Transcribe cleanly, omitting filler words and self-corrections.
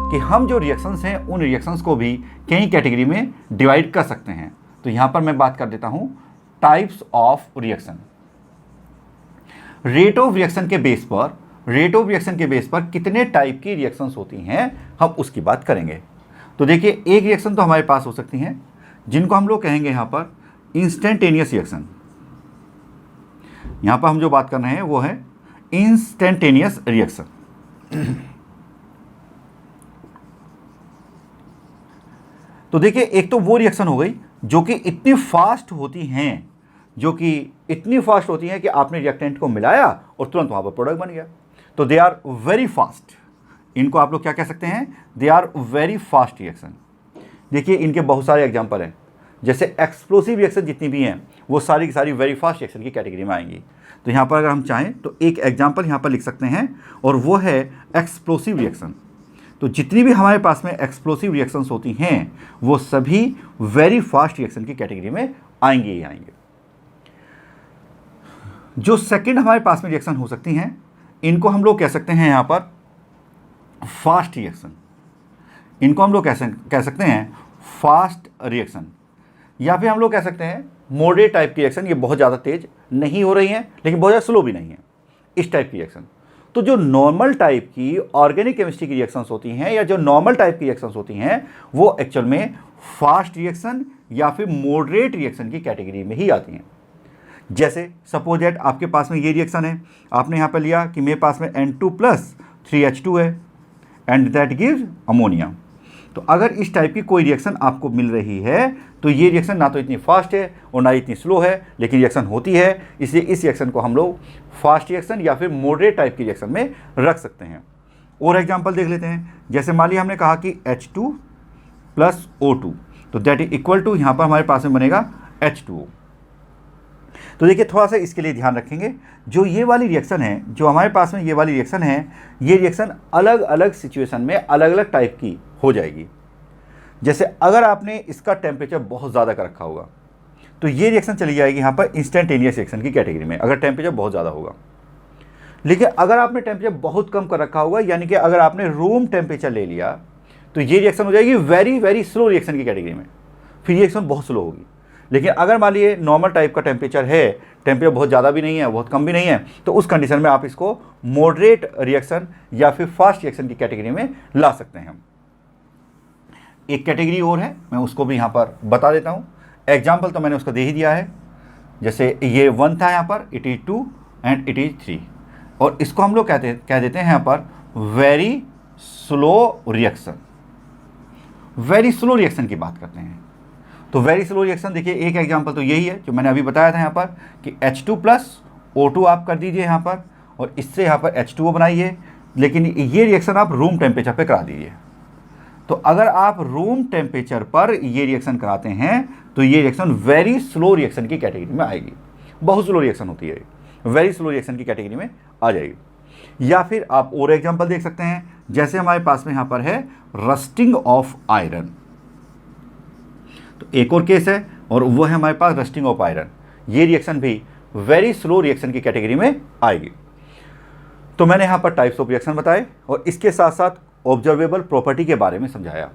कि हम जो रिएक्शंस हैं उन रिएक्शंस को भी कई कैटेगरी में डिवाइड कर सकते हैं। तो यहाँ पर मैं बात कर देता हूँ types of reaction. Rate of reaction के बेस पर कितने टाइप की रिएक्शंस होती हैं हम उसकी बात करेंगे। तो देखिए, एक रिएक्शन तो हमारे पास हो सकती हैं जिनको हम लोग कहेंगे यहाँ पर इंस्टेंटेनियस रिएक्शन। यहाँ पर हम जो बात कर रहे हैं वो है इंस्टेंटेनियस रिएक्शन। तो देखिए, एक तो वो रिएक्शन हो गई जो कि इतनी फास्ट होती हैं कि आपने रिएक्टेंट को मिलाया और तुरंत वहां पर प्रोडक्ट बन गया। तो दे आर वेरी फास्ट। इनको आप लोग क्या कह सकते हैं? They are very fast reaction. देखिए, इनके बहुत सारे एग्जांपल हैं। जैसे एक्सप्लोसिव रिएक्शन जितनी भी हैं वो सारी की सारी वेरी फास्ट रिएक्शन की कैटेगरी में आएंगी। तो यहाँ पर अगर हम चाहें तो एक एग्जांपल यहाँ पर लिख सकते हैं और वो है एक्सप्लोसिव रिएक्शन। तो जितनी भी हमारे पास में एक्सप्लोसिव रिएक्शंस होती हैं वो सभी वेरी फास्ट रिएक्शन की कैटेगरी में आएंगे ही आएंगे। जो सेकंड हमारे पास में रिएक्शन हो सकती हैं इनको हम लोग कह सकते हैं यहाँ पर फास्ट रिएक्शन। इनको हम लोग कह सकते हैं फास्ट रिएक्शन, या फिर हम लोग कह सकते हैं मॉडरेट टाइप की रिएक्शन। ये बहुत ज़्यादा तेज नहीं हो रही हैं लेकिन बहुत ज़्यादा स्लो भी नहीं है, इस टाइप की रिएक्शन। तो जो नॉर्मल टाइप की ऑर्गेनिक केमिस्ट्री की रिएक्शंस होती हैं या जो नॉर्मल टाइप की रिएक्शंस होती हैं वो एक्चुअल में फास्ट रिएक्शन या फिर मॉडरेट रिएक्शन की कैटेगरी में ही आती हैं। जैसे सपोज दैट आपके पास में ये रिएक्शन है, आपने यहाँ पर लिया कि मेरे पास में N2+3H2 है एंड दैट गिव्स अमोनिया। तो अगर इस टाइप की कोई रिएक्शन आपको मिल रही है तो ये रिएक्शन ना तो इतनी फास्ट है और ना इतनी स्लो है, लेकिन रिएक्शन होती है, इसलिए इस रिएक्शन को हम लोग फास्ट रिएक्शन या फिर मॉडरेट टाइप की रिएक्शन में रख सकते हैं। और एग्जांपल देख लेते हैं। जैसे मान लिया हमने कहा कि H2+O2, तो दैट इज इक्वल टू, यहाँ पर हमारे पास में बनेगा H2O। तो देखिए, थोड़ा सा इसके लिए ध्यान रखेंगे, जो ये वाली रिएक्शन है, जो हमारे पास में ये वाली रिएक्शन है, ये रिएक्शन अलग अलग सिचुएशन में अलग अलग टाइप की हो जाएगी। जैसे अगर आपने इसका टेम्परेचर बहुत ज़्यादा कर रखा होगा तो ये रिएक्शन चली जाएगी यहाँ पर इंस्टेंटेनियस रिएक्शन की कैटेगरी में, अगर टेम्परेचर बहुत ज़्यादा होगा। लेकिन अगर आपने टेम्परेचर बहुत कम कर रखा होगा, यानी कि अगर आपने रूम टेम्परेचर ले लिया, तो ये रिएक्शन हो जाएगी वेरी वेरी स्लो रिएक्शन की कैटेगरी में, फिर रिएक्शन बहुत स्लो होगी। लेकिन अगर मान लीजिए नॉर्मल टाइप का टेम्परेचर है, टेम्परेचर बहुत ज़्यादा भी नहीं है बहुत कम भी नहीं है, तो उस कंडीशन में आप इसको मॉडरेट रिएक्शन या फिर फास्ट रिएक्शन की कैटेगरी में ला सकते हैं हम। एक कैटेगरी और है, मैं उसको भी यहाँ पर बता देता हूँ। एग्जाम्पल तो मैंने उसका दे ही दिया है। जैसे ये 1 था यहाँ पर, it is 2 and it is 3, और इसको हम लोग कह देते हैं यहाँ पर very slow reaction. Very slow reaction की बात करते हैं। तो वेरी स्लो रिएक्शन, देखिए एक एग्जांपल तो यही है जो मैंने अभी बताया था यहाँ पर कि H2+O2 आप कर दीजिए यहाँ पर, और इससे यहाँ पर H2O बनाइए, लेकिन ये रिएक्शन आप रूम टेम्परेचर पे करा दीजिए। तो अगर आप रूम टेम्परेचर पर ये रिएक्शन कराते हैं तो ये रिएक्शन वेरी स्लो रिएक्शन की कैटेगरी में आएगी। बहुत स्लो रिएक्शन होती है, वेरी स्लो रिएक्शन की कैटेगरी में आ जाएगी। या फिर आप और एग्जांपल देख सकते हैं, जैसे हमारे पास में यहाँ पर है रस्टिंग ऑफ आयरन। तो एक और केस है और वो है हमारे पास रस्टिंग ऑफ आयरन। ये रिएक्शन भी वेरी स्लो रिएक्शन की कैटेगरी में आएगी। तो मैंने यहाँ पर टाइप्स ऑफ रिएक्शन बताए और इसके साथ साथ ऑब्जर्वेबल प्रॉपर्टी के बारे में समझाया।